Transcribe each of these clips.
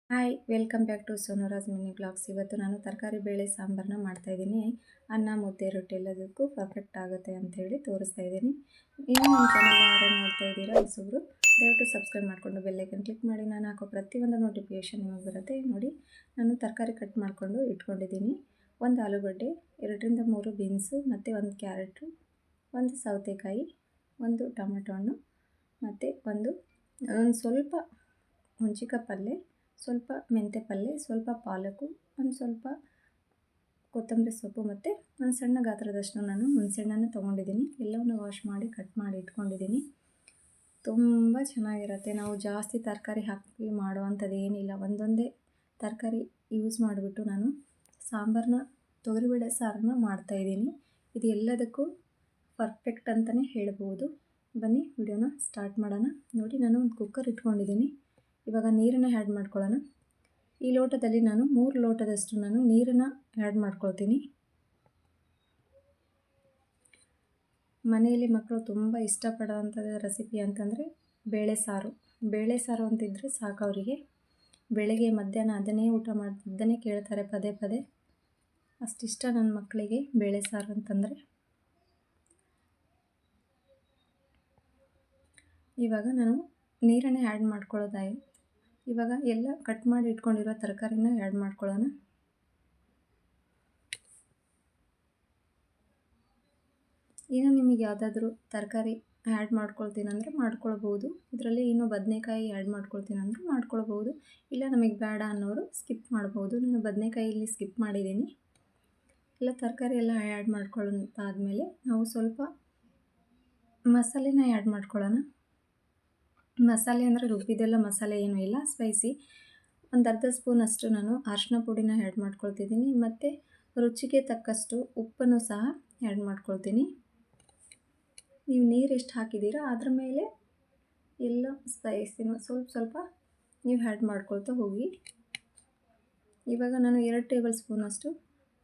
Hi welcome back to Sonuraj mini blogs. ಇವತ್ತು ನಾನು ತರಕಾರಿ ಬೇಳೆ ಸಾಂಬಾರನ್ನ ಮಾಡ್ತಾಯಿದ್ದೀನಿ. ಅನ್ನ ಮುದ್ದೆ ರೊಟ್ಟಿ ಎಲ್ಲದಕ್ಕೂ ಪರ್ಫೆಕ್ಟ್ ಆಗುತ್ತೆ ಅಂಥೇಳಿ ತೋರಿಸ್ತಾ ಇದ್ದೀನಿ. ಇನ್ನೂ ನಮ್ಮ ಚಾನಲ್ನ ಯಾರು ನೋಡ್ತಾ ಇದ್ದೀರಾ ಹೊಸಬ್ರು, ದಯವಿಟ್ಟು ಸಬ್ಸ್ಕ್ರೈಬ್ ಮಾಡಿಕೊಂಡು ಬೆಲ್ಲೈಕನ್ ಕ್ಲಿಕ್ ಮಾಡಿ. ನಾನು ಹಾಕೋ ಪ್ರತಿಯೊಂದು ನೋಟಿಫಿಕೇಷನ್ ನಿಮಗೆ ಬರುತ್ತೆ. ನೋಡಿ, ನಾನು ತರಕಾರಿ ಕಟ್ ಮಾಡಿಕೊಂಡು ಇಟ್ಕೊಂಡಿದ್ದೀನಿ. ಒಂದು ಆಲೂಗಡ್ಡೆ, 2ರಿಂದ 3 ಬೀನ್ಸು, ಮತ್ತು ಒಂದು ಕ್ಯಾರೆಟು, ಒಂದು ಸೌತೆಕಾಯಿ, ಒಂದು ಟೊಮೆಟೊ ಹಣ್ಣು, ಮತ್ತು ಒಂದು ಸ್ವಲ್ಪ ಹುಂಚಿಕಾಯಿ ಪಲ್ಯ, ಸ್ವಲ್ಪ ಮೆಂತ್ಯ ಪಲ್ಯ, ಸ್ವಲ್ಪ ಪಾಲಕು, ಒಂದು ಸ್ವಲ್ಪ ಕೊತ್ತಂಬರಿ ಸೊಪ್ಪು, ಮತ್ತು ಒಂದು ಸಣ್ಣ ಗಾತ್ರದಷ್ಟು ನಾನು ಹುಣಸೆಹಣ್ಣನ್ನು ತೊಗೊಂಡಿದ್ದೀನಿ. ಎಲ್ಲವನ್ನು ವಾಶ್ ಮಾಡಿ ಕಟ್ ಮಾಡಿ ಇಟ್ಕೊಂಡಿದ್ದೀನಿ. ತುಂಬ ಚೆನ್ನಾಗಿರುತ್ತೆ. ನಾವು ಜಾಸ್ತಿ ತರಕಾರಿ ಹಾಕಿ ಮಾಡುವಂಥದ್ದು ಏನಿಲ್ಲ. ಒಂದೊಂದೇ ತರಕಾರಿ ಯೂಸ್ ಮಾಡಿಬಿಟ್ಟು ನಾನು ಸಾಂಬಾರನ್ನ, ತೊಗರಿಬೇಳೆ ಸಾರನ್ನ ಮಾಡ್ತಾಯಿದ್ದೀನಿ. ಇದು ಎಲ್ಲದಕ್ಕೂ ಪರ್ಫೆಕ್ಟ್ ಅಂತಲೇ ಹೇಳ್ಬೋದು. ಬನ್ನಿ ವಿಡಿಯೋನ ಸ್ಟಾರ್ಟ್ ಮಾಡೋಣ. ನೋಡಿ, ನಾನು ಒಂದು ಕುಕ್ಕರ್ ಇಟ್ಕೊಂಡಿದ್ದೀನಿ. ಇವಾಗ ನೀರನ್ನು ಆ್ಯಡ್ ಮಾಡ್ಕೊಳ್ಳೋಣ. ಈ ಲೋಟದಲ್ಲಿ ನಾನು 3 ಲೋಟದಷ್ಟು ನಾನು ನೀರನ್ನು ಆ್ಯಡ್ ಮಾಡ್ಕೊಳ್ತೀನಿ. ಮನೆಯಲ್ಲಿ ಮಕ್ಕಳು ತುಂಬ ಇಷ್ಟಪಡೋವಂಥ ರೆಸಿಪಿ ಅಂತಂದರೆ ಬೇಳೆ ಸಾರು. ಬೇಳೆ ಸಾರು ಅಂತಿದ್ದರೆ ಸಾಕು ಅವರಿಗೆ. ಬೆಳಗ್ಗೆ ಮಧ್ಯಾಹ್ನ ಅದನ್ನೇ ಊಟ ಅದನ್ನೇ ಕೇಳ್ತಾರೆ ಪದೇ ಪದೇ. ಅಷ್ಟಿಷ್ಟ ನನ್ನ ಮಕ್ಕಳಿಗೆ ಬೇಳೆ ಸಾರು ಅಂತಂದರೆ. ಇವಾಗ ನಾನು ನೀರನ್ನೇ ಆ್ಯಡ್ ಮಾಡ್ಕೊಳ್ಳೋದಾಗಿ. ಇವಾಗ ಎಲ್ಲ ಕಟ್ ಮಾಡಿ ಇಟ್ಕೊಂಡಿರೋ ತರಕಾರಿನ ಆ್ಯಡ್ ಮಾಡ್ಕೊಳ್ಳೋಣ. ಇನ್ನು ನಿಮಗೆ ಯಾವುದಾದ್ರೂ ತರಕಾರಿ ಆ್ಯಡ್ ಮಾಡ್ಕೊಳ್ತೀನಂದರೆ ಮಾಡ್ಕೊಳ್ಬೋದು. ಇದರಲ್ಲಿ ಇನ್ನೂ ಬದನೆಕಾಯಿ ಆ್ಯಡ್ ಮಾಡ್ಕೊಳ್ತೀನಂದ್ರೆ ಮಾಡ್ಕೊಳ್ಬೋದು. ಇಲ್ಲ ನಮಗೆ ಬೇಡ ಅನ್ನೋರು ಸ್ಕಿಪ್ ಮಾಡ್ಬೋದು. ನಾನು ಬದನೆಕಾಯಿ ಇಲ್ಲಿ ಸ್ಕಿಪ್ ಮಾಡಿದ್ದೀನಿ. ಎಲ್ಲ ತರಕಾರಿ ಎಲ್ಲ ಆ್ಯಡ್ ಮಾಡ್ಕೊಳ್ಳೋದಾದಮೇಲೆ ನಾವು ಸ್ವಲ್ಪ ಮಸಾಲೆನ ಆ್ಯಡ್ ಮಾಡ್ಕೊಳ್ಳೋಣ. ಮಸಾಲೆ ಅಂದರೆ ರುಬ್ಬಿದೆಲ್ಲ ಮಸಾಲೆ ಏನೂ ಇಲ್ಲ, ಸ್ಪೈಸಿ. ಒಂದು ಅರ್ಧ ಸ್ಪೂನಷ್ಟು ನಾನು ಅರಿಶಿನ ಪುಡಿನ ಆ್ಯಡ್ ಮಾಡ್ಕೊಳ್ತಿದ್ದೀನಿ. ಮತ್ತು ರುಚಿಗೆ ತಕ್ಕಷ್ಟು ಉಪ್ಪನ್ನು ಸಹ ಆ್ಯಡ್ ಮಾಡ್ಕೊಳ್ತೀನಿ. ನೀವು ನೀರು ಎಷ್ಟು ಹಾಕಿದ್ದೀರಾ ಅದ್ರ ಮೇಲೆ ಎಲ್ಲ ಸ್ಪೈಸಿನ ಸ್ವಲ್ಪ ಸ್ವಲ್ಪ ನೀವು ಆ್ಯಡ್ ಮಾಡ್ಕೊಳ್ತಾ ಹೋಗಿ. ಇವಾಗ ನಾನು 2 ಟೇಬಲ್ ಸ್ಪೂನಷ್ಟು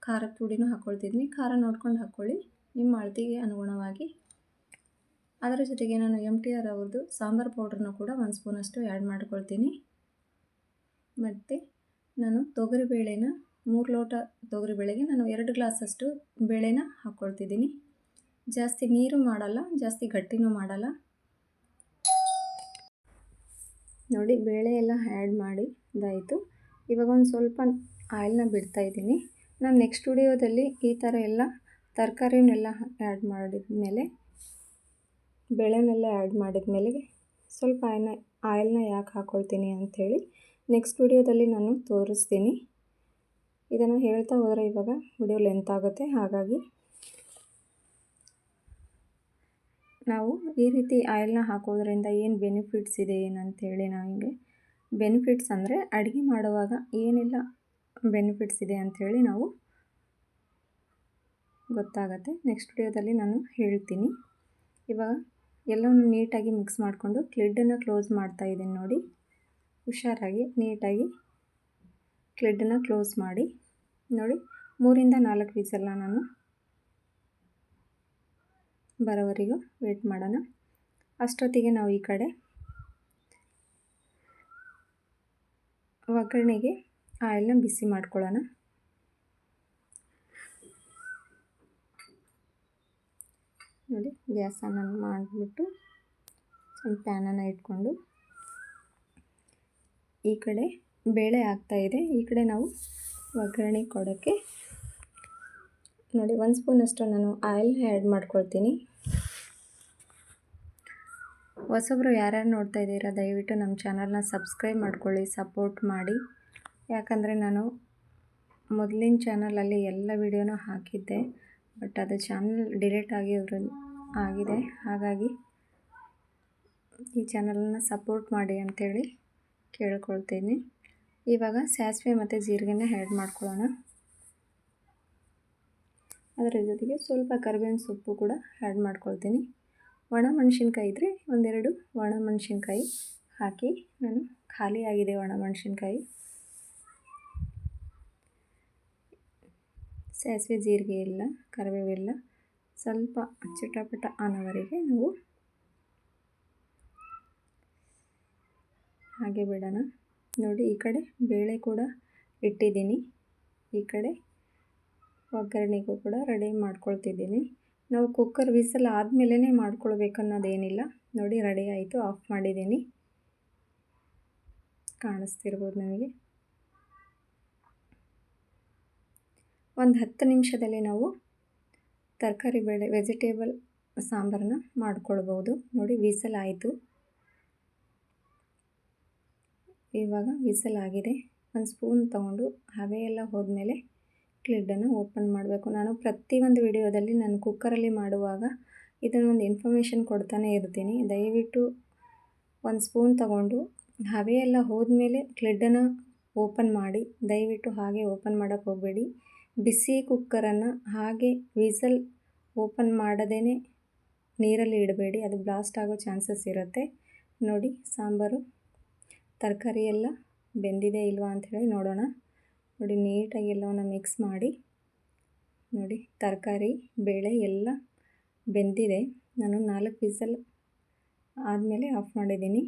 ಖಾರದ ಪುಡಿನೂ ಹಾಕ್ಕೊಳ್ತಿದ್ದೀನಿ. ಖಾರ ನೋಡ್ಕೊಂಡು ಹಾಕ್ಕೊಳ್ಳಿ ನಿಮ್ಮ ಅಳತೆಗೆ ಅನುಗುಣವಾಗಿ. ಅದರ ಜೊತೆಗೆ ನಾನು MTR ಅವ್ರದ್ದು ಸಾಂಬಾರು ಪೌಡ್ರನ್ನ ಕೂಡ 1 ಸ್ಪೂನಷ್ಟು ಆ್ಯಡ್ ಮಾಡ್ಕೊಳ್ತೀನಿ. ಮತ್ತು ನಾನು ತೊಗರಿಬೇಳೆನ 3 ಲೋಟ ತೊಗರಿಬೇಳೆಗೆ ನಾನು 2 ಗ್ಲಾಸಷ್ಟು ಬೇಳೆನ ಹಾಕ್ಕೊಳ್ತಿದ್ದೀನಿ. ಜಾಸ್ತಿ ನೀರು ಮಾಡಲ್ಲ, ಜಾಸ್ತಿ ಗಟ್ಟಿನೂ ಮಾಡಲ್ಲ. ನೋಡಿ, ಬೇಳೆ ಎಲ್ಲ ಆ್ಯಡ್ ಮಾಡಿ ಇದಾಯಿತು. ಇವಾಗ ಒಂದು ಸ್ವಲ್ಪ ಆಯಿಲ್ನ ಬಿಡ್ತಾಯಿದ್ದೀನಿ. ನಾನು ನೆಕ್ಸ್ಟ್ ವಿಡಿಯೋದಲ್ಲಿ ಈ ಥರ ಎಲ್ಲ ತರಕಾರಿನೆಲ್ಲ ಆ್ಯಡ್ ಮಾಡಿದ್ಮೇಲೆ, ಬೇಳೆನೆಲ್ಲ ಆ್ಯಡ್ ಮಾಡಿದ್ಮೇಲೆ ಸ್ವಲ್ಪ ಆಯಿಲ್ನ ಯಾಕೆ ಹಾಕ್ಕೊಳ್ತೀನಿ ಅಂಥೇಳಿ ನೆಕ್ಸ್ಟ್ ವಿಡಿಯೋದಲ್ಲಿ ನಾನು ತೋರಿಸ್ತೀನಿ. ಇದನ್ನು ಹೇಳ್ತಾ ಹೋದರೆ ಇವಾಗ ವಿಡಿಯೋ ಲೆಂತ್ ಆಗುತ್ತೆ. ಹಾಗಾಗಿ ನಾವು ಈ ರೀತಿ ಆಯಿಲ್ನ ಹಾಕೋದ್ರಿಂದ ಏನು ಬೆನಿಫಿಟ್ಸ್ ಇದೆ ಏನಂತೇಳಿ, ನನಗೆ ಬೆನಿಫಿಟ್ಸ್ ಅಂದರೆ ಅಡುಗೆ ಮಾಡುವಾಗ ಏನೆಲ್ಲ ಬೆನಿಫಿಟ್ಸ್ ಇದೆ ಅಂಥೇಳಿ ನಾವು ಗೊತ್ತಾಗತ್ತೆ. ನೆಕ್ಸ್ಟ್ ವಿಡಿಯೋದಲ್ಲಿ ನಾನು ಹೇಳ್ತೀನಿ. ಇವಾಗ ಎಲ್ಲವನ್ನು ನೀಟಾಗಿ ಮಿಕ್ಸ್ ಮಾಡಿಕೊಂಡು ಲಿಡ್ಡನ್ನು ಕ್ಲೋಸ್ ಮಾಡ್ತಾಯಿದ್ದೀನಿ. ನೋಡಿ, ಹುಷಾರಾಗಿ ನೀಟಾಗಿ ಲಿಡ್ಡನ್ನು ಕ್ಲೋಸ್ ಮಾಡಿ. ನೋಡಿ, 3ರಿಂದ 4 ವಿಸಲ್ನ ನಾನು ಬರೋವರೆಗೂ ವೇಟ್ ಮಾಡೋಣ. ಅಷ್ಟೊತ್ತಿಗೆ ನಾವು ಈ ಕಡೆ ಒಗ್ಗರಣೆಗೆ ಆಯಿಲ್ನ ಬಿಸಿ ಮಾಡ್ಕೊಳ್ಳೋಣ. ನೋಡಿ, ಗ್ಯಾಸನ್ನು ಮಾಡಿಬಿಟ್ಟು ಒಂದು ಪ್ಯಾನನ್ನು ಇಟ್ಕೊಂಡು ಈ ಕಡೆ ಬೇಳೆ ಆಗ್ತಾಯಿದೆ, ಈ ಕಡೆ ನಾವು ಒಗ್ಗರಣೆ ಕೊಡೋಕ್ಕೆ ನೋಡಿ 1 ಸ್ಪೂನಷ್ಟು ನಾನು ಆಯಿಲ್ ಆ್ಯಡ್ ಮಾಡ್ಕೊಳ್ತೀನಿ. ಹೊಸಬ್ರು ಯಾರ್ಯಾರು ನೋಡ್ತಾ ಇದ್ದೀರಾ ದಯವಿಟ್ಟು ನಮ್ಮ ಚಾನಲ್ನ ಸಬ್ಸ್ಕ್ರೈಬ್ ಮಾಡ್ಕೊಳ್ಳಿ, ಸಪೋರ್ಟ್ ಮಾಡಿ. ಯಾಕಂದರೆ ನಾನು ಮೊದಲಿನ ಚಾನಲಲ್ಲಿ ಎಲ್ಲ ವಿಡಿಯೋನೂ ಹಾಕಿದ್ದೆ, ಬಟ್ ಅದು ಚಾನಲ್ ಡಿಲೀಟ್ ಆಗಿದೆ. ಹಾಗಾಗಿ ಈ ಚಾನಲನ್ನು ಸಪೋರ್ಟ್ ಮಾಡಿ ಅಂಥೇಳಿ ಕೇಳ್ಕೊಳ್ತೀನಿ. ಇವಾಗ ಸಾಸಿವೆ ಮತ್ತು ಜೀರಿಗೆನ ಆ್ಯಡ್ ಮಾಡ್ಕೊಳ್ಳೋಣ. ಅದರ ಜೊತೆಗೆ ಸ್ವಲ್ಪ ಕರಿಬೇವಿನ ಸೊಪ್ಪು ಕೂಡ ಆ್ಯಡ್ ಮಾಡ್ಕೊಳ್ತೀನಿ. ಒಣಮೆಣಸಿನ್ಕಾಯಿ ಇದ್ದರೆ 1-2 ಒಣಮೆಣಸಿನ್ಕಾಯಿ ಹಾಕಿ. ನಾನು ಖಾಲಿಯಾಗಿದೆ ಒಣಮೆಣಸಿನ್ಕಾಯಿ. ಸಾಸಿವೆ ಜೀರಿಗೆ ಎಲ್ಲ ಕರಿಬೇವೆಲ್ಲ ಸ್ವಲ್ಪ ಚಿಟಪಟ ಅನ್ನೋವರೆಗೆ ನಾವು ಹಾಗೆ ಬಿಡೋಣ. ನೋಡಿ ಈ ಕಡೆ ಬೇಳೆ ಕೂಡ ಇಟ್ಟಿದ್ದೀನಿ, ಈ ಕಡೆ ಒಗ್ಗರಣೆಗೂ ಕೂಡ ರೆಡಿ ಮಾಡ್ಕೊಳ್ತಿದ್ದೀನಿ. ನಾವು ಕುಕ್ಕರ್ ವಿಸಲ್ ಆದಮೇಲೆ ಮಾಡ್ಕೊಳ್ಬೇಕನ್ನೋದೇನಿಲ್ಲ. ನೋಡಿ ರೆಡಿ ಆಯಿತು, ಆಫ್ ಮಾಡಿದ್ದೀನಿ, ಕಾಣಿಸ್ತಿರ್ಬೋದು ನಿಮಗೆ. ಒಂದು 10 ನಿಮಿಷದಲ್ಲಿ ನಾವು ತರಕಾರಿ ಬೇಳೆ ವೆಜಿಟೇಬಲ್ ಸಾಂಬಾರನ್ನ ಮಾಡ್ಕೊಳ್ಬೋದು. ನೋಡಿ ವಿಸಲ್ ಆಯಿತು, ಇವಾಗ ವಿಸಲ್ ಆಗಿದೆ. ಒಂದು ಸ್ಪೂನ್ ತೊಗೊಂಡು ಹಬೆ ಎಲ್ಲ ಹೋದ್ಮೇಲೆ ಲಿಡ್ಡನ್ನು ಓಪನ್ ಮಾಡಬೇಕು. ನಾನು ಪ್ರತಿಯೊಂದು ವಿಡಿಯೋದಲ್ಲಿ ನಾನು ಕುಕ್ಕರಲ್ಲಿ ಮಾಡುವಾಗ ಇದನ್ನೊಂದು ಇನ್ಫಾರ್ಮೇಷನ್ ಕೊಡ್ತಾನೆ ಇರ್ತೀನಿ. ದಯವಿಟ್ಟು ಒಂದು ಸ್ಪೂನ್ ತೊಗೊಂಡು ಹಬೆ ಎಲ್ಲ ಹೋದ್ಮೇಲೆ ಲಿಡ್ಡನ್ನು ಓಪನ್ ಮಾಡಿ. ದಯವಿಟ್ಟು ಹಾಗೆ ಓಪನ್ ಮಾಡೋಕ್ಕೆ ಹೋಗಬೇಡಿ. ಬಿಸಿ ಕುಕ್ಕರನ್ನು ಹಾಗೆ ವಿಸಲ್ ಓಪನ್ ಮಾಡದೇ ನೀರಲ್ಲಿ ಇಡಬೇಡಿ, ಅದು ಬ್ಲಾಸ್ಟ್ ಆಗೋ ಚಾನ್ಸಸ್ ಇರುತ್ತೆ. ನೋಡಿ ಸಾಂಬಾರು ತರಕಾರಿ ಎಲ್ಲ ಬೆಂದಿದೆ ಇಲ್ವಾ ಅಂಥೇಳಿ ನೋಡೋಣ. ನೋಡಿ ನೀಟಾಗಿ ಎಲ್ಲವನ್ನು ಮಿಕ್ಸ್ ಮಾಡಿ. ನೋಡಿ ತರಕಾರಿ ಬೇಳೆ ಎಲ್ಲ ಬೆಂದಿದೆ. ನಾನು 4 ವಿಸಲ್ ಆದಮೇಲೆ ಆಫ್ ಮಾಡಿದ್ದೀನಿ.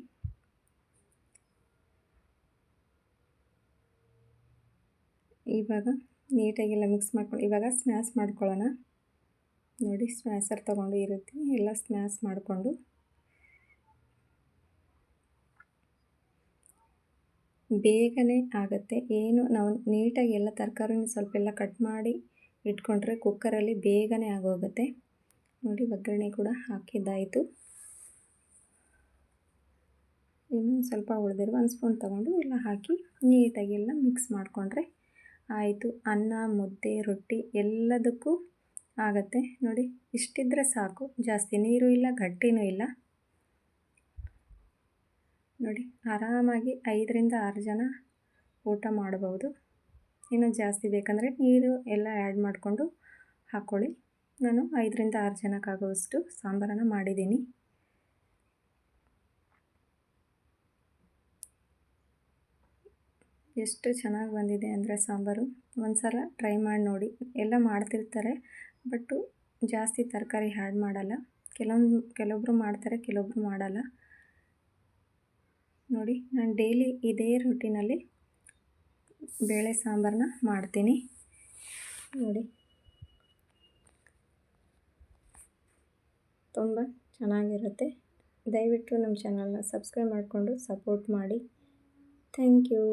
ಇವಾಗ ನೀಟಾಗೆಲ್ಲ ಮಿಕ್ಸ್ ಮಾಡ್ಕೊಂಡು ಇವಾಗ ಸ್ಮ್ಯಾಶ್ ಮಾಡ್ಕೊಳ್ಳೋಣ. ನೋಡಿ ಸ್ಮ್ಯಾಶರ್ ತೊಗೊಂಡು ಈ ರೀತಿ ಎಲ್ಲ ಸ್ಮ್ಯಾಶ್ ಮಾಡಿಕೊಂಡು ಬೇಗನೆ ಆಗುತ್ತೆ. ಏನು ನಾವು ನೀಟಾಗಿ ಎಲ್ಲ ತರಕಾರಿನ ಸ್ವಲ್ಪ ಎಲ್ಲ ಕಟ್ ಮಾಡಿ ಇಟ್ಕೊಂಡ್ರೆ ಕುಕ್ಕರಲ್ಲಿ ಬೇಗನೆ ಆಗೋಗುತ್ತೆ. ನೋಡಿ ಒಗ್ಗರಣೆ ಕೂಡ ಹಾಕಿದ್ದಾಯಿತು. ಇನ್ನೊಂದು ಸ್ವಲ್ಪ ಉಳಿದಿರುವ ಒಂದು ಸ್ಪೂನ್ ತೊಗೊಂಡು ಎಲ್ಲ ಹಾಕಿ ನೀಟಾಗಿ ಎಲ್ಲ ಮಿಕ್ಸ್ ಮಾಡಿಕೊಂಡ್ರೆ ಆಯಿತು. ಅನ್ನ, ಮುದ್ದೆ, ರೊಟ್ಟಿ ಎಲ್ಲದಕ್ಕೂ ಆಗುತ್ತೆ. ನೋಡಿ ಇಷ್ಟಿದ್ರೆ ಸಾಕು, ಜಾಸ್ತಿ ನೀರು ಇಲ್ಲ, ಗಟ್ಟಿನೂ ಇಲ್ಲ. ನೋಡಿ ಆರಾಮಾಗಿ 5ರಿಂದ 6 ಜನ ಊಟ ಮಾಡ್ಬೋದು. ಇನ್ನೂ ಜಾಸ್ತಿ ಬೇಕಂದರೆ ನೀರು ಎಲ್ಲ ಆ್ಯಡ್ ಮಾಡಿಕೊಂಡು ಹಾಕ್ಕೊಳ್ಳಿ. ನಾನು 5ರಿಂದ 6 ಜನಕ್ಕಾಗುವಷ್ಟು ಸಾಂಬಾರನ್ನು ಮಾಡಿದ್ದೀನಿ. ಎಷ್ಟು ಚೆನ್ನಾಗಿ ಬಂದಿದೆ ಅಂದರೆ ಸಾಂಬಾರು, ಒಂದು ಸಲ ಟ್ರೈ ಮಾಡಿ ನೋಡಿ. ಎಲ್ಲ ಮಾಡ್ತಿರ್ತಾರೆ ಬಟ್ಟು ಜಾಸ್ತಿ ತರಕಾರಿ ಆ್ಯಡ್ ಮಾಡಲ್ಲ. ಕೆಲವೊಬ್ಬರು ಮಾಡ್ತಾರೆ, ಕೆಲವೊಬ್ಬರು ಮಾಡಲ್ಲ. ನೋಡಿ ನಾನು ಡೈಲಿ ಇದೇ ರೂಟೀನಲ್ಲಿ ಬೇಳೆ ಸಾಂಬಾರನ್ನ ಮಾಡ್ತೀನಿ. ನೋಡಿ ತುಂಬ ಚೆನ್ನಾಗಿರುತ್ತೆ. ದಯವಿಟ್ಟು ನಮ್ಮ ಚಾನಲ್ನ ಸಬ್ಸ್ಕ್ರೈಬ್ ಮಾಡಿಕೊಂಡು ಸಪೋರ್ಟ್ ಮಾಡಿ. Thank you.